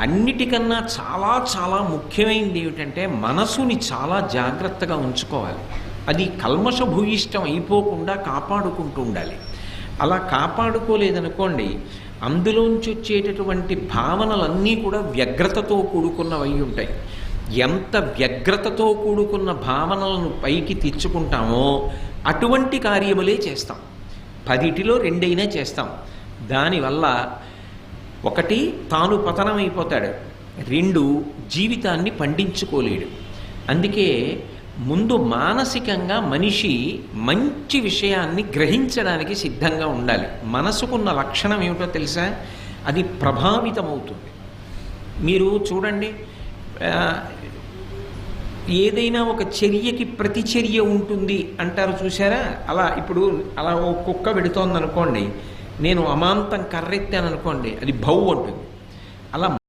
అన్నిటికన్నా చాలా చాలా ముఖ్యమైనది ఏమిటంటే మనసుని చాలా జాగ్రత్తగా ఉంచుకోవాలి. అది కల్మషభూయిష్టం అయిపోకుండా కాపాడుకుంటూ ఉండాలి. అలా కాపాడుకోలేదనుకోండి, అందులోంచి వచ్చేటటువంటి భావనలన్నీ కూడా వ్యగ్రతతో కూడుకున్నవై ఉంటాయి. ఎంత వ్యగ్రతతో కూడుకున్న భావనలను పైకి తెచ్చుకుంటామో అటువంటి కార్యములే చేస్తాం. 10టిలో 2 చేస్తాం. దానివల్ల 1 తాను పతనమైపోతాడు, 2 జీవితాన్ని పండించుకోలేడు. అందుకే ముందు మానసికంగా మనిషి మంచి విషయాన్ని గ్రహించడానికి సిద్ధంగా ఉండాలి. మనసుకున్న లక్షణం ఏమిటో తెలుసా? అది ప్రభావితమవుతుంది. మీరు చూడండి, ఏదైనా ఒక చర్యకి ప్రతిచర్య ఉంటుంది అంటారు చూసారా? ఇప్పుడు ఓ కుక్క పెడుతోంది అనుకోండి, నేను అమాంతం కర్రెత్తాను అనుకోండి, అది భౌ అంటుంది. అలా